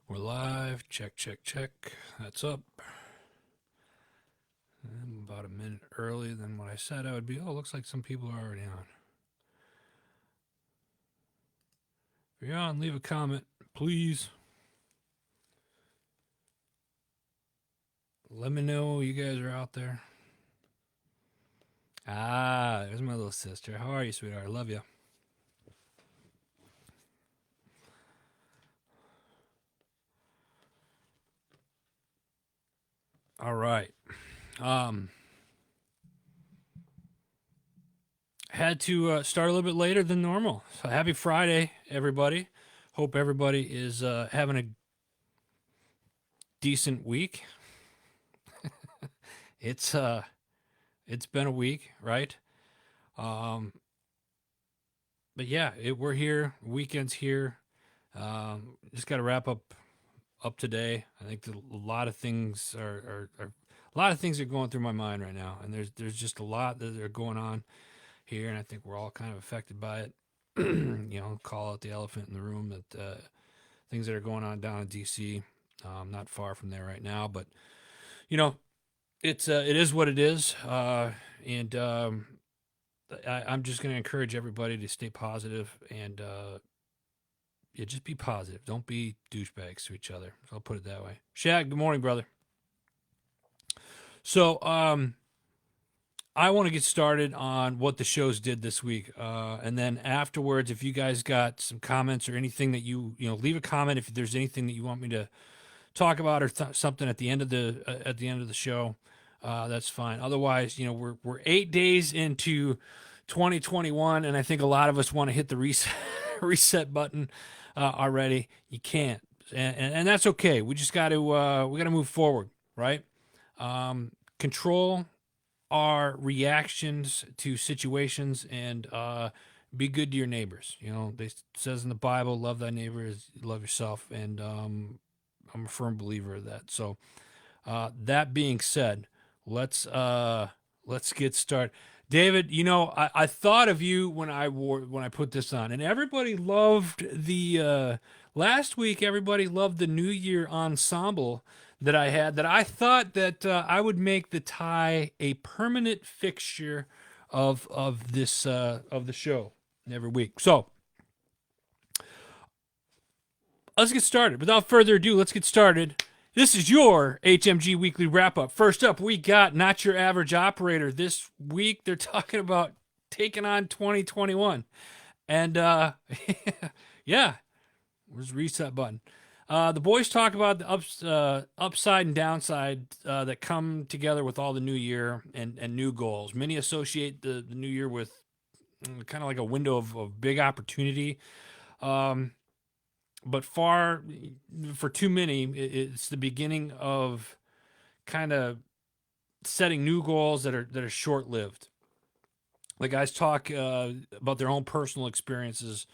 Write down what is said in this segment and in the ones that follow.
We're live. Check, check, check. That's up. I'm about a minute early than what I said I would be. Oh, looks like some people are already on. If you're on, leave a comment, please. Let me know you guys are out there. Ah, there's my little sister. How are you, sweetheart? I love you. All right. Had to start a little bit later than normal. So happy Friday, everybody. Hope everybody is having a decent week. It's been a week, right? Um, but yeah, we're here. Weekend's here. Just got to wrap up today. I think a lot of things are a lot of things are going through my mind right now, and there's just a lot that are going on here, and I think we're all kind of affected by it. Call out the elephant in the room that things that are going on down in D.C. Not far from there right now, but you know, it is what it is, and I'm just going to encourage everybody to stay positive and yeah, just be positive. Don't be douchebags to each other. I'll put it that way. Shaq, good morning, brother. So, I want to get started on what the shows did this week, and then afterwards, if you guys got some comments or anything that leave a comment if there's anything that you want me to talk about or something at the end of the show. That's fine. Otherwise, we're 8 days into 2021, and I think a lot of us want to hit the reset button already. You can't, and that's okay. We just got to we got to move forward, right? Control our reactions to situations and be good to your neighbors. They says in the Bible, love thy neighbor as you love yourself, and I'm a firm believer of that. So that being said, let's get started. David, I thought of you when I put this on, and everybody loved the last week. Everybody loved the New Year ensemble that I had. That I thought that I would make the tie a permanent fixture of this of the show every week. So let's get started. Without further ado, let's get started. This is your HMG Weekly Wrap Up. First up, we got Not Your Average Operator. This week, they're talking about taking on 2021. And, yeah, where's the reset button? The boys talk about the upside and downside that come together with all the new year and new goals. Many associate the new year with kind of like a window of big opportunity. But for too many, it's the beginning of kind of setting new goals that are short lived. The guys talk about their own personal experiences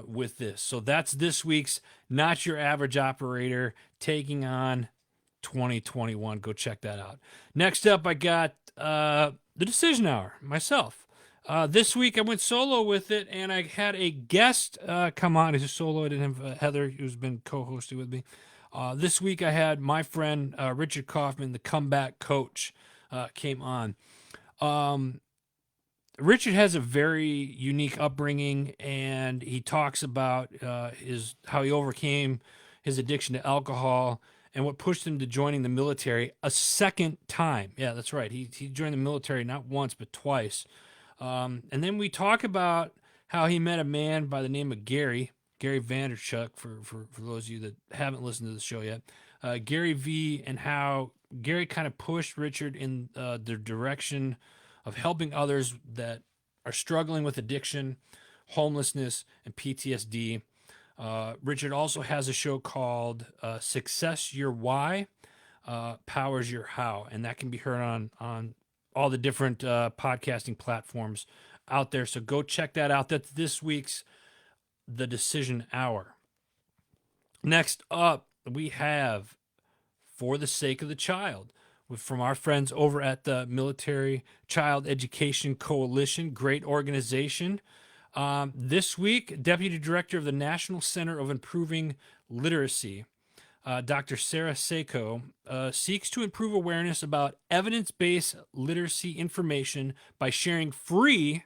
with this. So that's this week's Not Your Average Operator taking on 2021. Go check that out. Next up, I got the Decision Hour myself. This week I went solo with it, and I had a guest come on. It's a solo. I didn't have Heather, who's been co-hosting with me. This week I had my friend Richard Kaufman, the comeback coach, came on. Richard has a very unique upbringing, and he talks about how he overcame his addiction to alcohol and what pushed him to joining the military a second time. Yeah, that's right. He joined the military not once but twice. And then we talk about how he met a man by the name of Gary Vanderchuk, for those of you that haven't listened to the show yet. Gary V, and how Gary kind of pushed Richard in the direction of helping others that are struggling with addiction, homelessness, and PTSD. Richard also has a show called Success Your Why, Powers Your How, and that can be heard on all the different podcasting platforms out there. So go check that out. That's this week's The Decision Hour. Next up, we have For the Sake of the Child from our friends over at the Military Child Education Coalition. Great organization. This week, Deputy Director of the National Center of Improving Literacy, Dr. Sarah Seiko, seeks to improve awareness about evidence-based literacy information by sharing free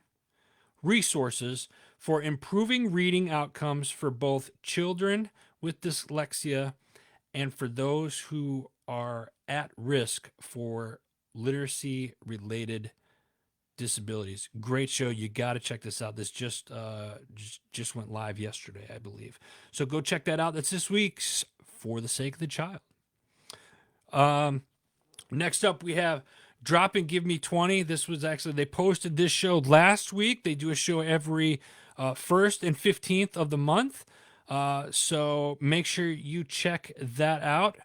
resources for improving reading outcomes for both children with dyslexia and for those who are at risk for literacy related disabilities. Great show. You got to check this out. This just went live yesterday, I believe. So go check that out. That's this week's For the Sake of the Child. Next up, we have Drop and Give Me 20. This was actually, they posted this show last week. They do a show every 1st and 15th of the month. So make sure you check that out.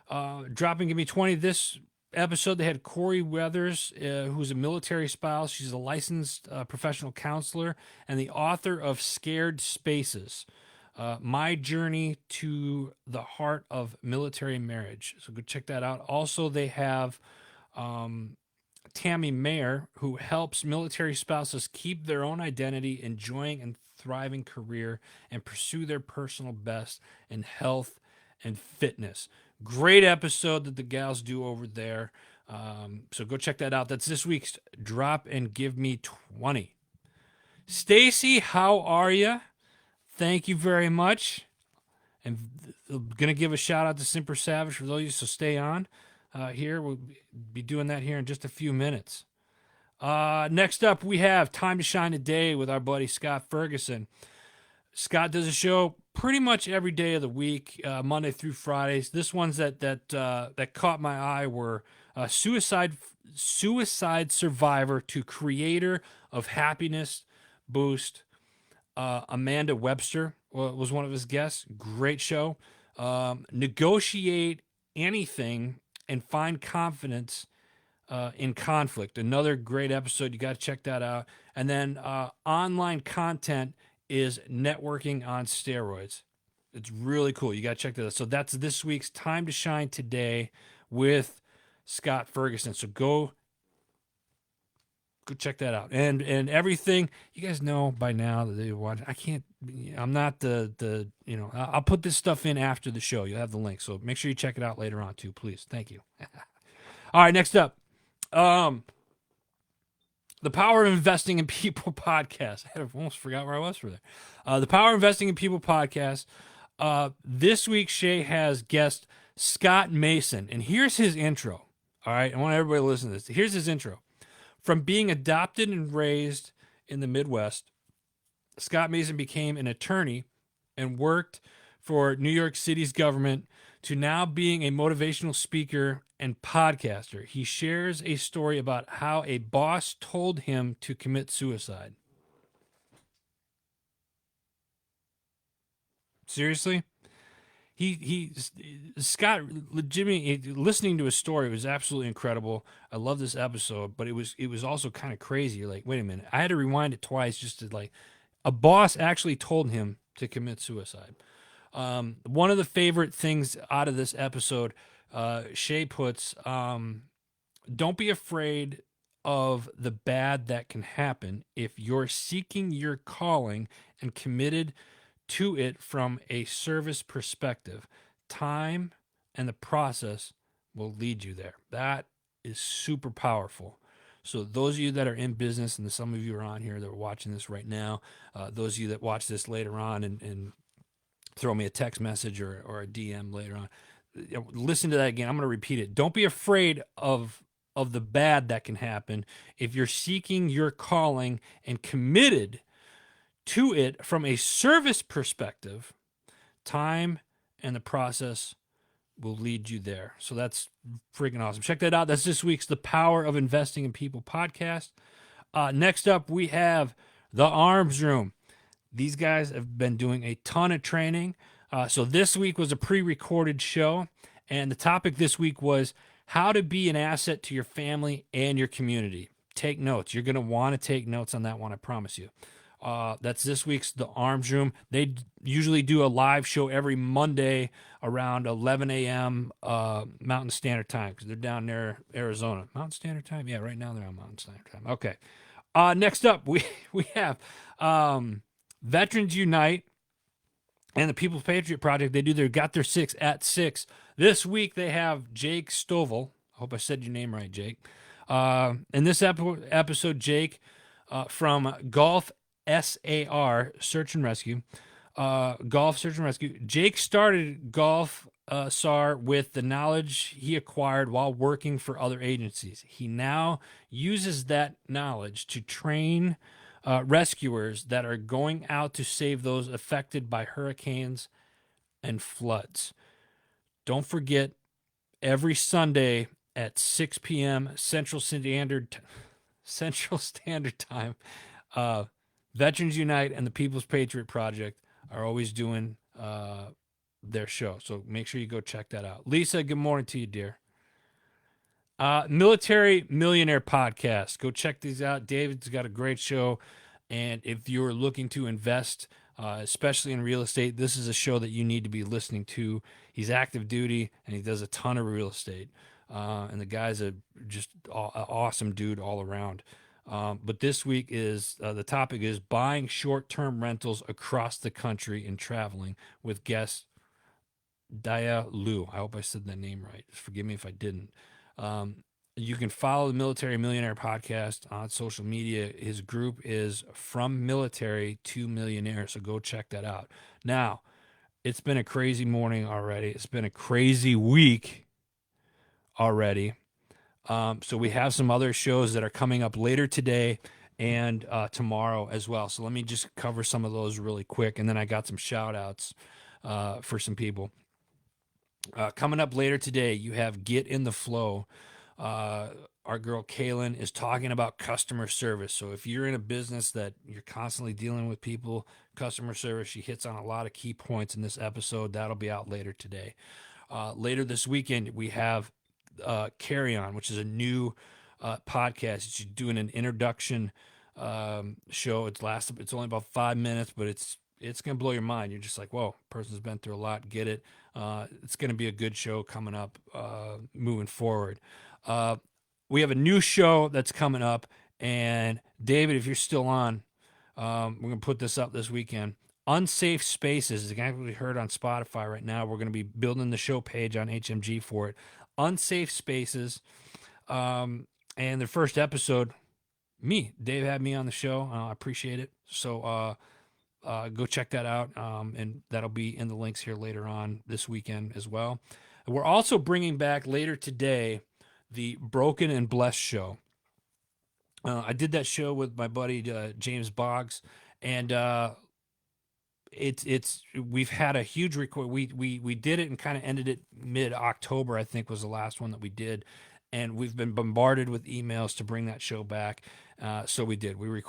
Drop and Give Me 20. This episode, they had Corey Weathers, who's a military spouse. She's a licensed professional counselor and the author of Scared Spaces. My Journey to the Heart of Military Marriage. So go check that out. Also, they have Tammy Mayer, who helps military spouses keep their own identity, enjoying and thriving career, and pursue their personal best in health and fitness. Great episode that the gals do over there. So go check that out. That's this week's Drop and Give Me 20. Stacy, how are you? Thank you very much. And I'm going to give a shout out to Simper Savage for those of you, so stay on here. We'll be doing that here in just a few minutes. Next up, we have Time to Shine Today with our buddy Scott Ferguson. Scott does a show pretty much every day of the week, Monday through Fridays. This ones that caught my eye were suicide survivor to creator of Happiness Boost. Amanda Webster was one of his guests. Great show. Negotiate anything and find confidence in conflict. Another great episode. You got to check that out. And then online content is networking on steroids. It's really cool. You got to check that out. So that's this week's Time to Shine Today with Scott Ferguson. So go check that out. And everything, you guys know by now that they watch. I'm not I'll put this stuff in after the show. You'll have the link. So make sure you check it out later on too, please. Thank you. All right, next up. The Power of Investing in People podcast. I almost forgot where I was for there. The Power of Investing in People podcast. This week, Shay has guest Scott Mason. And here's his intro. All right, I want everybody to listen to this. Here's his intro. From being adopted and raised in the Midwest, Scott Mason became an attorney and worked for New York City's government to now being a motivational speaker and podcaster. He shares a story about how a boss told him to commit suicide. Seriously? Scott, legitimately, listening to his story was absolutely incredible. I love this episode, but it was also kind of crazy. You're like, wait a minute. I had to rewind it twice just to a boss actually told him to commit suicide. One of the favorite things out of this episode, Shay puts, don't be afraid of the bad that can happen if you're seeking your calling and committed to it from a service perspective. Time and the process will lead you there. That is super powerful. So those of you that are in business, and some of you are on here that are watching this right now, those of you that watch this later on and throw me a text message or a DM later on, listen to that again. I'm going to repeat it. Don't be afraid of the bad that can happen if you're seeking your calling and committed to it from a service perspective. Time and the process will lead you there. So that's freaking awesome. Check that out. That's this week's The Power of Investing in People podcast. Next up, we have The Arms Room. These guys have been doing a ton of training. So this week was a pre-recorded show, and the topic this week was how to be an asset to your family and your community. Take notes. You're going to want to take notes on that one, I promise you. That's this week's The Arms Room. They usually do a live show every Monday around 11 a.m. Mountain Standard Time because they're down there, Arizona. Mountain Standard Time? Yeah, right now they're on Mountain Standard Time. Okay. Next up, we have Veterans Unite. and the People's Patriot Project. Got their 6 at 6 this week. They have Jake Stovall. I hope I said your name right, Jake. In this episode, Jake from Golf SAR Search and Rescue. Golf Search and Rescue. Jake started Golf SAR with the knowledge he acquired while working for other agencies. He now uses that knowledge to train rescuers that are going out to save those affected by hurricanes and floods. Don't forget, every Sunday at 6 p.m. Central Standard Time, Veterans Unite and the People's Patriot Project are always doing their show. So make sure you go check that out. Lisa, good morning to you, dear. Military Millionaire Podcast. Go check these out. David's got a great show. And if you're looking to invest, especially in real estate, this is a show that you need to be listening to. He's active duty and he does a ton of real estate. And the guy's just awesome dude all around. But this week is the topic is buying short-term rentals across the country and traveling with guest Daya Lu. I hope I said that name right. Forgive me if I didn't. You can follow the Military Millionaire Podcast on social media. His group is From Military to Millionaire, so go check that out. Now, it's been a crazy morning already. It's been a crazy week already. So we have some other shows that are coming up later today and tomorrow as well. So let me just cover some of those really quick, and then I got some shout-outs for some people. Coming up later today, you have Get in the Flow. Our girl Kaylin is talking about customer service. So if you're in a business that you're constantly dealing with people, customer service, she hits on a lot of key points in this episode. That'll be out later today. Later this weekend, we have Carry On, which is a new podcast. She's doing an introduction show. It's only about 5 minutes, but it's going to blow your mind. You're just like, whoa, person's been through a lot. Get it. It's going to be a good show coming up moving forward. We have a new show that's coming up. And David, if you're still on, we're going to put this up this weekend. Unsafe Spaces is going to be heard on Spotify right now. We're going to be building the show page on HMG for it. Unsafe Spaces. And the first episode, Dave had me on the show. I appreciate it. So, go check that out, and that'll be in the links here later on this weekend as well. We're also bringing back later today the Broken and Blessed show. I did that show with my buddy James Boggs, and we've had a huge record. We did it and kind of ended it mid-October, I think was the last one that we did, and we've been bombarded with emails to bring that show back. So we did. We recorded